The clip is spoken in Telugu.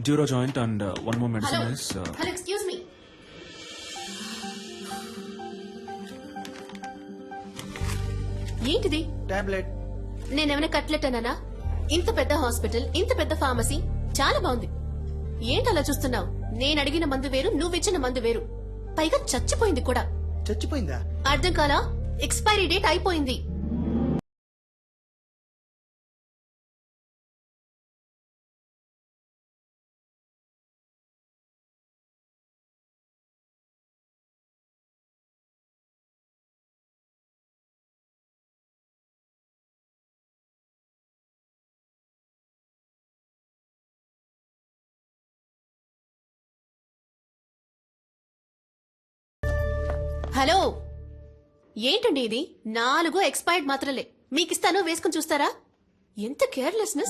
Duro joint and one more medicine hello is. Hello excuse me. ఏంటిది? టాబ్లెట్. నేనేమైనా కట్లెట్ అన్నానా? ఇంత పెద్ద హాస్పిటల్, ఇంత పెద్ద ఫార్మసీ, చాలా బాగుంది. ఏంటి అలా చూస్తున్నావు? నేను అడిగిన మందు వేరు, నువ్విచ్చిన మందు వేరు. పైగా చచ్చిపోయింది కూడా. చచ్చిపోయిందా? అర్థం కాలా? ఎక్స్పైరీ డేట్ అయిపోయింది. హలో, ఏంటండి ఇది? 4 ఎక్స్పైర్డ్ మాత్రలే మీకిస్తాను, వేసుకుని చూస్తారా? ఎంత కేర్లెస్నెస్.